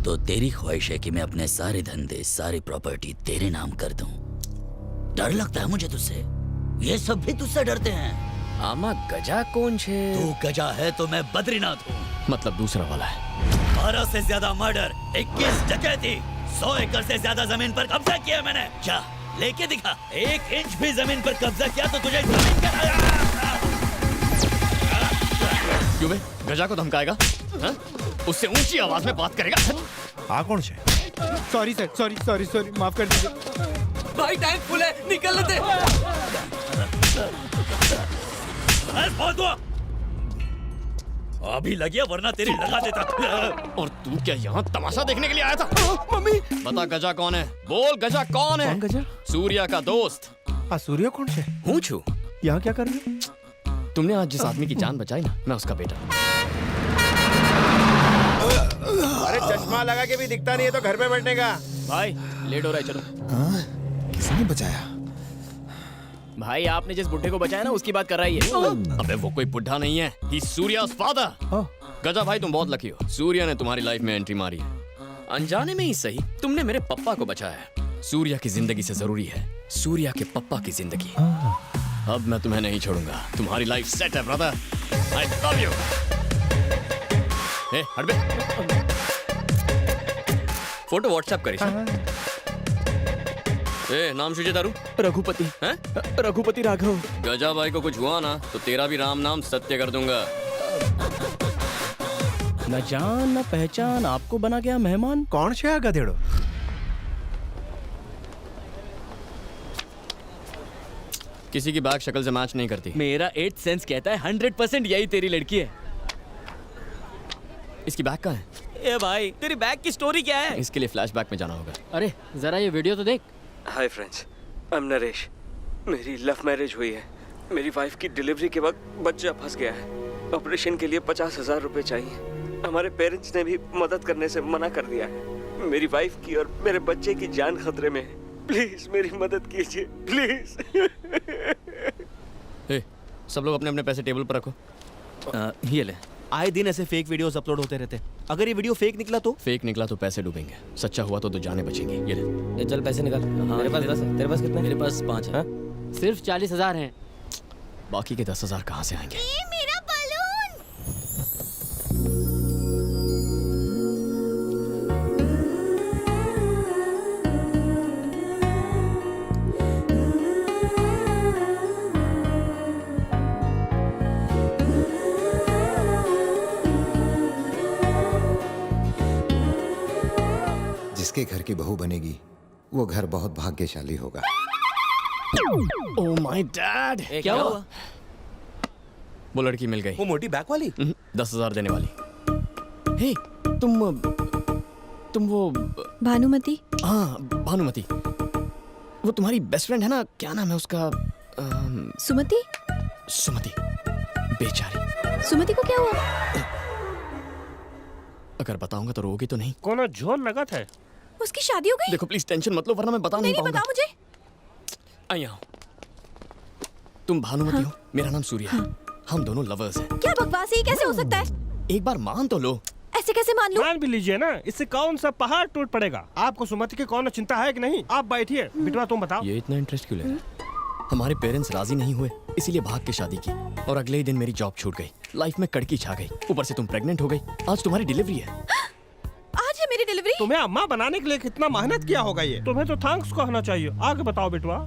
तो तेरी ख्वाहिश है कि मैं अपने सारे धंधे, सारी प्रॉपर्टी तेरे नाम कर दूं। डर लगता है मुझे तुझसे। ये सब भी तुझसे डरते हैं। आमा गजा कौन छे? तू गजा है तो मैं बद्रीनाथ हूँ। मतलब दूसरा वाला है। 12 से ज्यादा मर्डर, 21 डकैती, 100 एकड़ से ज्यादा जमीन पर कब्जा किया मैंने। क्या लेके दिखा? 1 इंच भी जमीन पर कब्जा किया तो तुझे जमीन का क्यों बे? गजा को धमकाएगा? हाँ? उससे ऊंची आवाज में बात करेगा? हाँ कौन से? सॉरी सर, सॉरी, माफ कर दीजिए। भाई टैंक फुल है, निकल लेते। अभी लगी वरना तेरी लगा देता। और तू क्या यहाँ तमाशा देखने के लिए आया था? मम्मी। बता गजा कौन है? बोल गजा कौन है? कौन गजा? सूर्या का दोस्त। हाँ सूर्य कौन से? हूँ छू। यहाँ क्या कर रहे हो? तुमने आज जिस आदमी की जान बचाई ना, मैं उसका बेटा। अरे चश्मा लगा के भी दिखता नहीं है तो घर पे बैठने का। भाई लेट हो रहा है, चलो। किसने बचाया? भाई आपने जिस बुढ़े को बचाया ना, उसकी बात कर रही है। अबे वो कोई बुढ़ा नहीं है, ही सूर्या's father। गजा भाई तुम बहुत लकी हो, सूर्या ने तुम्हारी लाइफ में एंट्री मारी है। अनजाने में ही सही, तुमने मेरे पप्पा को बचाया है। सूर्या की जिंदगी से जरूरी है सूर्या के पप्पा की जिंदगी। अब मैं तुम्हें नहीं छोड़ूंगा, तुम्हारी लाइफ सेट है ब्रदर। I love you. हट बे। फोटो व्हाट्सएप करी। नाम शुजे दारू? रघुपति। हैं? रघुपति राघव। गजा भाई को कुछ हुआ ना तो तेरा भी राम नाम सत्य कर दूंगा। न जान न पहचान, आपको बना गया मेहमान। कौन से है गधेड़ो? किसी की बैग शक्ल से मैच नहीं करती। मेरा 8th सेंस कहता है 100% यही तेरी लड़की है। इसकी बैग कहाँ है? ए भाई तेरी बैग की स्टोरी क्या है? इसके लिए फ्लैशबैक में जाना होगा। अरे जरा ये वीडियो तो देख। Hi friends, I am Naresh. मेरी लव मैरिज हुई है। मेरी वाइफ की डिलीवरी के वक्त बच्चा फंस गया है। ऑपरेशन के लिए 50,000 रुपए चाहिए। हमारे पेरेंट्स ने भी मदद करने से मना कर दिया है। मेरी वाइफ की और मेरे बच्चे की जान खतरे में है। प्लीज मेरी मदद कीजिए, प्लीज। सब लोग अपने अपने पैसे टेबल पर रखो। ये ले। आए दिन ऐसे फेक वीडियोस अपलोड होते रहते। अगर ये वीडियो फेक निकला तो? फेक निकला तो पैसे डूबेंगे, सच्चा हुआ तो जाने बचेंगे। ये ले। चल पैसे निकाल। हाँ, मेरे पास 10 है। तेरे पास कितने? मेरे पास 5 है। सिर्फ 40,000 हैं। बाकी के 10,000 कहाँ से आएंगे? मेरा बलून। जिसके घर की बहू बनेगी वो घर बहुत भाग्यशाली होगा। Oh my dad. क्या हुआ? वो लड़की मिल गई। वो मोटी बैग वाली? 10,000 देने वाली। हे तुम वो भानुमति। हाँ भानुमति, वो तुम्हारी बेस्ट फ्रेंड है ना, क्या नाम है उसका? सुमति। सुमति। बेचारी। सुमति को क्या हुआ? अगर बताऊंगा तो रोगी तो नहीं? कोनो जोर लगा था। उसकी शादी हो गई? देखो प्लीज टेंशन मत लो वरना मैं बता नहीं पाऊंगा। बताओ मुझे। आइए तुम भानुमति हो, मेरा नाम सूर्य है। हम दोनों लवर्स हैं। क्या बकवास है, ये कैसे हो सकता है? एक बार मान तो लो। ऐसे कैसे मान लूं? मान भी लीजिए ना, इससे कौन सा पहाड़ टूट पड़ेगा। आपको सुमति की कौन चिंता है कि नहीं? आप बैठिए, बिटवा तुम बताओ। ये इतना इंटरेस्ट क्यों ले रहे? हमारे पेरेंट्स राजी नहीं हुए, इसीलिए भाग के शादी की और अगले ही दिन मेरी जॉब छूट गई। लाइफ में कड़की छा गई, ऊपर से तुम प्रेग्नेंट हो गई। आज तुम्हारी डिलीवरी है। आज है मेरी डिलीवरी? तुम्हें अम्मा बनाने के लिए कितना मेहनत किया होगा ये। तुम्हें तो थैंक्स कहना चाहिए। आगे बताओ बिटवा।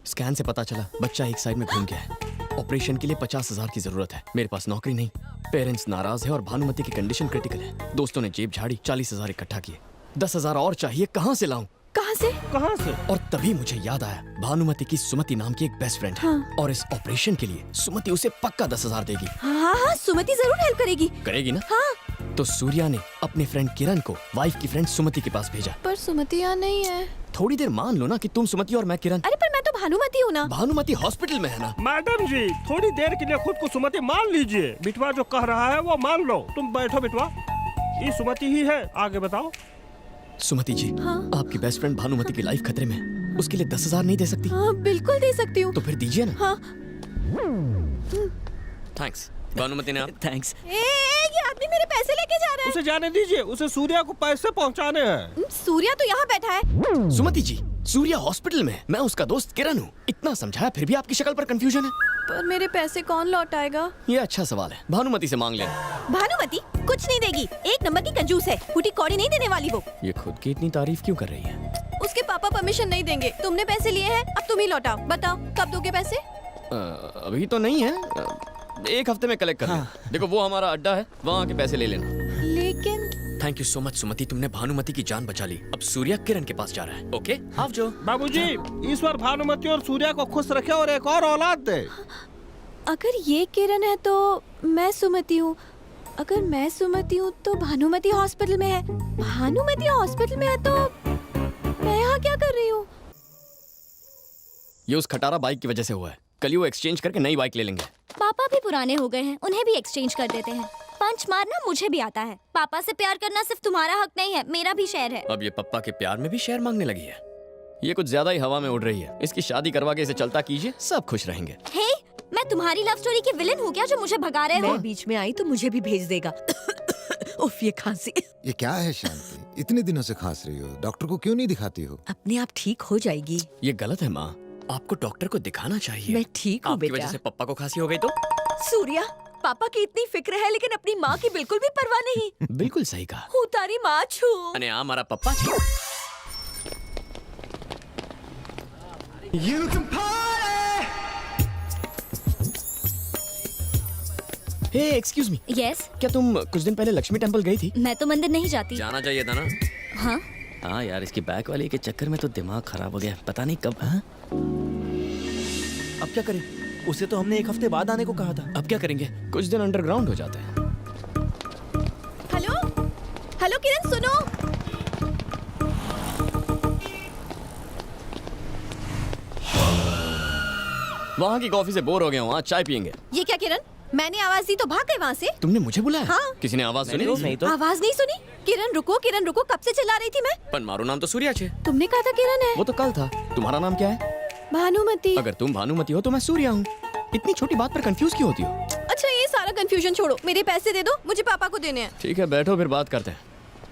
स्कैन से पता चला बच्चा एक साइड में घूम गया है। ऑपरेशन के लिए 50,000 की जरूरत है। मेरे पास नौकरी नहीं, पेरेंट्स नाराज है और भानुमति की कंडीशन क्रिटिकल है। दोस्तों ने जेब झाड़ी, 40,000 इकट्ठा किए। 10,000 और चाहिए, कहाँ से लाऊं? कहाँ से? कहाँ से? और तभी मुझे याद आया, भानुमति की सुमति नाम की एक बेस्ट फ्रेंड है। और इस ऑपरेशन के लिए सुमति उसे पक्का 10,000 देगी। हाँ, सुमति जरूर हेल्प करेगी। करेगी ना? हाँ। तो सूर्या ने अपने फ्रेंड किरण को वाइफ की फ्रेंड सुमति के पास भेजा। पर सुमति यहाँ नहीं है। थोड़ी देर मान लो ना कि तुम सुमति और मैं किरण। अरे पर मैं तो भानुमति हूँ ना। भानुमति हॉस्पिटल में है ना। मैडम जी, थोड़ी देर के लिए खुद को सुमति मान लीजिए। बिटवा जो कह रहा है वो मान लो। तुम बैठो बिटवा, ये सुमति ही है। आगे बताओ। सुमति जी, हाँ? आपकी बेस्ट फ्रेंड भानुमति की लाइफ खतरे में है। उसके लिए 10,000 नहीं दे सकती? हाँ बिल्कुल दे सकती हूँ। तो फिर दीजिए ना। हाँ। थैंक्स भानुमति ने। थैंक्स। ये आदमी आदमी मेरे पैसे लेके जा रहा उसे जाने दीजिए, उसे सूर्या को पैसे पहुंचाने हैं। है। सूर्या तो यहाँ बैठा है। सुमति जी, सूर्या हॉस्पिटल में, मैं उसका दोस्त किरण हूँ। इतना समझाया फिर भी आपकी शक्ल पर कंफ्यूजन है। पर मेरे पैसे कौन लौटाएगा? ये अच्छा सवाल है, भानुमति से मांग लेना। भानुमति कुछ नहीं देगी, एक नंबर की कंजूस है, फूटी कौड़ी नहीं देने वाली वो। ये खुद की इतनी तारीफ क्यों कर रही है? उसके पापा परमिशन नहीं देंगे। तुमने पैसे लिए हैं, अब तुम ही लौटाओ। बताओ कब दोगे पैसे? अभी तो नहीं है, एक हफ्ते में कलेक्ट कर लेना। देखो वो हमारा अड्डा है, वहाँ के पैसे ले लेना। लेकिन थैंक यू सो मच सुमति, तुमने भानुमति की जान बचा ली। अब सूर्या किरण के पास जा रहा है। ओके आप जो बाबूजी, ईश्वर भानुमति और सूर्या को खुश रखे और एक और औलाद दे। अगर ये किरण है तो मैं सुमति हूँ। अगर मैं सुमति हूँ तो भानुमति हॉस्पिटल में है। भानुमति हॉस्पिटल में है तो मैं यहाँ क्या कर रही हूँ? ये उस खटारा बाइक की वजह से हुआ है। कल ही वो एक्सचेंज करके नई बाइक ले लेंगे। पापा भी पुराने हो गए हैं, उन्हें भी एक्सचेंज कर देते हैं। पंच मारना मुझे भी आता है। पापा से प्यार करना सिर्फ तुम्हारा हक नहीं है, मेरा भी शेयर है। अब ये पप्पा के प्यार में भी शेयर मांगने लगी है। ये कुछ ज्यादा ही हवा में उड़ रही है। इसकी शादी करवा के इसे चलता कीजिए, सब खुश रहेंगे। हे, मैं तुम्हारी लव स्टोरी के विलन हूँ क्या जो मुझे भगा रहे हो? मैं बीच में आई तो मुझे भी भेज देगा। उफ, ये खांसी। ये क्या है शांति, इतने दिनों से खांस रही हो, डॉक्टर को क्यों नहीं दिखाती हो? अपने आप ठीक हो जाएगी। ये गलत है माँ, आपको डॉक्टर को दिखाना चाहिए। मैं ठीक हूँ आपकी बेटा। वजह से पप्पा को खांसी हो गई तो? सूर्या, पापा की इतनी फिक्र है लेकिन अपनी माँ की बिल्कुल भी परवाह नहीं। बिल्कुल सही कहा। हूँ तारी माँ छू। अने आ मारा पप्पा छू। हे एक्सक्यूज मी, यस, क्या तुम कुछ दिन पहले लक्ष्मी टेम्पल गई थी? मैं तो मंदिर नहीं जाती। जाना चाहिए था ना। हाँ, हाँ यार, इसकी बैक वाली के चक्कर में तो दिमाग खराब हो गया। पता नहीं कब। हाँ? अब क्या करें? उसे तो हमने एक हफ्ते बाद आने को कहा था। अब क्या करेंगे? कुछ दिन अंडरग्राउंड हो जाते हैं। हेलो हेलो किरण सुनो। वहाँ की कॉफी से बोर हो गया हूँ, आज चाय पियेंगे। ये क्या किरण, मैंने आवाज दी तो भाग गए वहाँ से? तुमने मुझे बुलाया? हाँ। किसी ने आवाज सुनी? नहीं तो। आवाज नहीं सुनी? किरण रुको, कब से चिल्ला रही थी मैं? पर मारो नाम तो सूर्या छे। तुमने कहा था किरण है। वो तो कल था। तुम्हारा नाम क्या है? भानुमति। अगर तुम भानुमति हो तो मैं सूर्या हूँ। इतनी छोटी बात पर कंफ्यूज क्यों होती हो? अच्छा ये सारा कंफ्यूजन छोड़ो, मेरे पैसे दे दो, मुझे पापा को देने हैं। ठीक है बैठो, फिर बात करते हैं।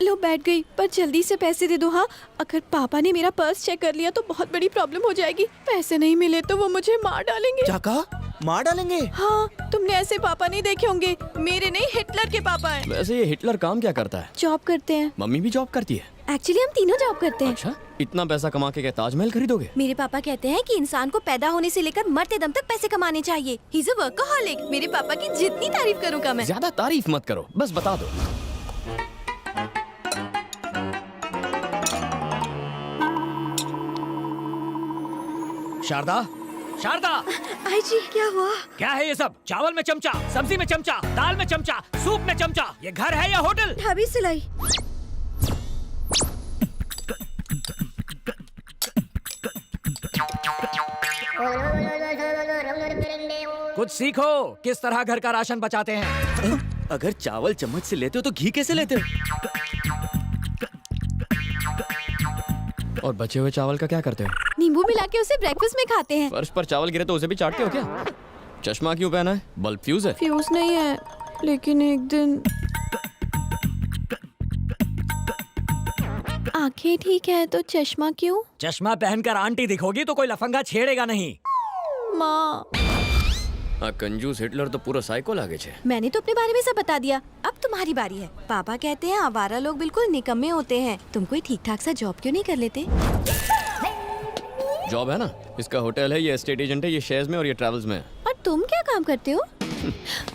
लो बैठ गई, पर जल्दी से पैसे दे दो। हाँ, अगर पापा ने मेरा पर्स चेक कर लिया तो बहुत बड़ी प्रॉब्लम हो जाएगी। पैसे नहीं मिले तो वो मुझे मार डालेंगे। क्या कहा? मार डालेंगे? हाँ, तुमने ऐसे पापा नहीं देखे होंगे। मेरे नहीं, हिटलर के पापा हैं। वैसे ये हिटलर काम क्या करता है? जॉब करते हैं। मम्मी भी जॉब करती है? एक्चुअली हम तीनों जॉब करते हैं। अच्छा, इतना पैसा कमा के क्या ताजमहल खरीदोगे? मेरे पापा कहते हैं कि इंसान को पैदा होने से लेकर मरते दम तक पैसे कमाने चाहिए। He is a workaholic. मेरे पापा की जितनी तारीफ करूँ कम है। ज्यादा तारीफ मत करो, बस बता दो। शारदा, शारदा, आई जी क्या हुआ? क्या है ये सब? चावल में चमचा, सब्जी में चमचा, दाल में चमचा, सूप में चमचा। ये घर है या होटल? ढाबी सिलाई। कुछ सीखो, किस तरह घर का राशन बचाते हैं। अगर चावल चम्मच से लेते हो तो घी कैसे लेते हो? और बचे हुए चावल का क्या करते हो? नींबू मिला के उसे ब्रेकफास्ट में खाते हैं। फर्श पर चावल गिरे तो उसे भी चाटते हो क्या? चश्मा क्यों पहना है? बल्ब फ्यूज है? फ्यूज नहीं है, लेकिन एक दिन आंखें ठीक है तो चश्मा क्यों? चश्मा पहनकर आंटी दिखोगी तो कोई लफंगा छेड़ेगा नहीं। माँ, कंजूस हिटलर तो पूरा साइको लागे छे। मैंने तो अपने बारे में सब बता दिया, अब तुम्हारी बारी है। पापा कहते हैं आवारा लोग बिल्कुल निकम्मे होते हैं। तुम कोई ठीक ठाक सा जॉब क्यों नहीं कर लेते? जॉब है ना, इसका होटल है, ये एस्टेट एजेंट है, ये शेयर्स में और ये ट्रैवल्स में है। और तुम क्या काम करते हो?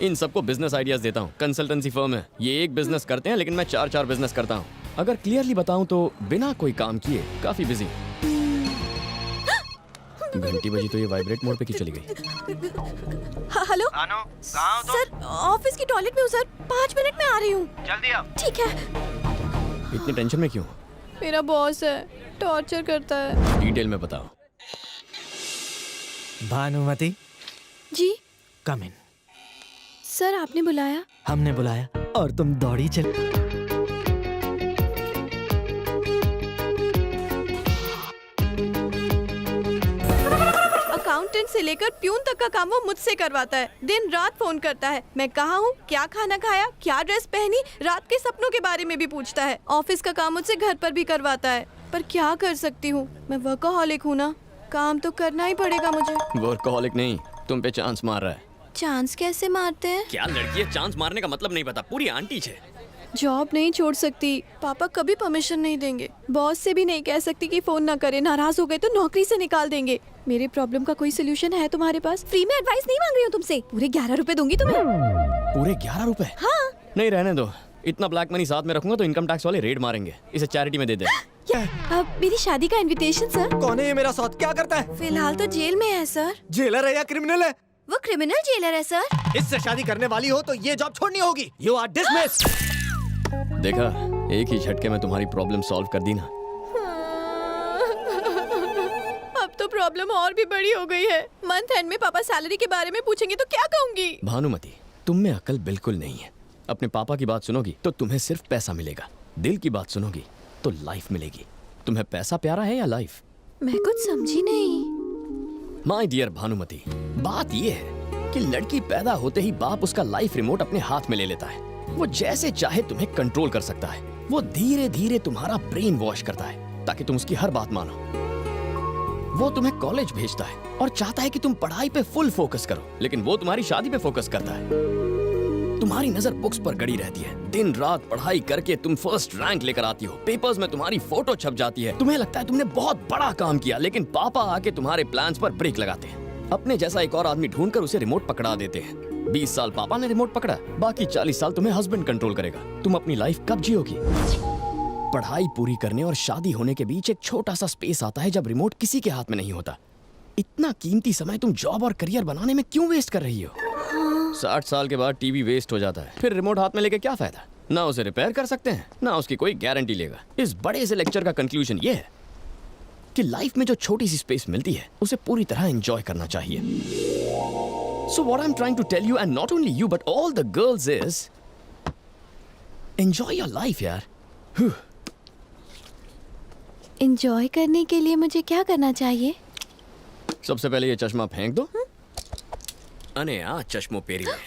इन सबको बिजनेस आइडियाज देता हूँ। कंसल्टेंसी फर्म है, ये एक बिजनेस करते हैं लेकिन मैं चार बिजनेस करता हूँ। अगर क्लियरली बताऊँ तो बिना कोई काम किए काफी बिजी। घंटी बजी तो ये वाइब्रेट मोड पे क्यों चली गई? हेलो सर, ऑफिस की टॉयलेट में हूँ सर, 5 मिनट में आ रही हूँ। जल्दी आओ। ठीक है। इतनी टेंशन में क्यों? मेरा बॉस है, टॉर्चर करता है। डिटेल में बताओ। भानुमति जी कम इन। सर आपने बुलाया? हमने बुलाया और तुम दौड़ी चल। अकाउंट असिस्टेंट से लेकर प्यून तक का काम वो मुझसे करवाता है। दिन रात फोन करता है, मैं कहाँ हूँ, क्या खाना खाया, क्या ड्रेस पहनी, रात के सपनों के बारे में भी पूछता है। ऑफिस का काम मुझसे घर पर भी करवाता है। पर क्या कर सकती हूँ, मैं वर्कहॉलिक हूँ ना, काम तो करना ही पड़ेगा मुझे। वर्कहॉलिक नहीं, तुम पे चांस मार रहा है। चांस कैसे मारते हैं? क्या लड़की है, चांस मारने का मतलब नहीं पता, पूरी आंटी है। जॉब नहीं छोड़ सकती, पापा कभी परमिशन नहीं देंगे। बॉस से भी नहीं कह सकती कि फोन ना करे, नाराज हो गए तो नौकरी से निकाल देंगे। मेरे प्रॉब्लम का कोई सोल्यूशन है तुम्हारे पास? फ्री में एडवाइस नहीं मांग रही हूँ तुमसे, पूरे 11 रुपए दूंगी तुम्हें। पूरे 11 रुपए? हाँ। नहीं रहने दो, इतना ब्लैक मनी साथ में रखूंगा तो इनकम टैक्स वाले रेड मारेंगे। इसे चैरिटी में दे दे। अब मेरी शादी का इनविटेशन सर। कौन है ये मेरा साथ, क्या करता है? फिलहाल तो जेल में है सर। जेलर है या क्रिमिनल है? वो क्रिमिनल जेलर है सर। इससे शादी करने वाली हो तो ये जॉब छोड़नी होगी। You are dismiss. देखा, एक ही झटके में तुम्हारी प्रॉब्लम सॉल्व कर दी ना। अब तो प्रॉब्लम और भी बड़ी हो गई है। मंथ एंड में पापा सैलरी के बारे में पूछेंगे तो क्या कहूंगी? भानुमति, तुम में अकल बिल्कुल नहीं है। अपने पापा की बात सुनोगी तो तुम्हें सिर्फ पैसा मिलेगा, दिल की बात सुनोगी तो लाइफ मिलेगी। तुम्हें पैसा प्यारा है या लाइफ? मैं कुछ समझी नहीं। माय डियर भानुमति, बात ये है कि लड़की पैदा होते ही बाप उसका लाइफ रिमोट अपने हाथ में ले लेता है। वो जैसे चाहे तुम्हें कंट्रोल कर सकता है। वो धीरे धीरे तुम्हारा ब्रेन वॉश करता है ताकि तुम उसकी हर बात मानो। वो तुम्हें कॉलेज भेजता है और चाहता है कि तुम पढ़ाई पे फुल फोकस करो, लेकिन वो तुम्हारी शादी पे फोकस करता है। तुम्हारी नजर बुक्स पर गड़ी रहती है। दिन रात पढ़ाई करके तुम फर्स्ट रैंक लेकर आती हो, पेपर्स में तुम्हारी फोटो छप जाती है। तुम्हें लगता है तुमने बहुत बड़ा काम किया, लेकिन पापा आके तुम्हारे प्लान्स पर ब्रेक लगाते हैं। अपने जैसा एक और आदमी ढूंढकर उसे रिमोट पकड़ा देते हैं। 20 साल पापा ने रिमोट पकड़ा, बाकी 40 साल तुम्हें हस्बैंड कंट्रोल करेगा। तुम अपनी लाइफ कब जियोगी? पढ़ाई पूरी करने और शादी होने के बीच एक छोटा सा स्पेस आता है जब रिमोट किसी के हाथ में नहीं होता। इतना कीमती समय तुम जॉब और करियर बनाने में क्यों वेस्ट कर रही हो? 60 साल के बाद टीवी वेस्ट हो जाता है, फिर रिमोट हाथ में लेके क्या फायदा? ना उसे रिपेयर कर सकते हैं, ना उसकी कोई गारंटी लेगा। इस बड़े से लेक्चर का कंक्लूजन ये है कि लाइफ में जो छोटी सी स्पेस मिलती है उसे पूरी तरह एंजॉय करना चाहिए। So what I'm trying to tell you, and not only you but all the girls, is enjoy your life, यार। एंजॉय करने के लिए मुझे क्या करना चाहिए? सबसे पहले ये चश्मा फेंक दो। अने आ चश्मो पेरी में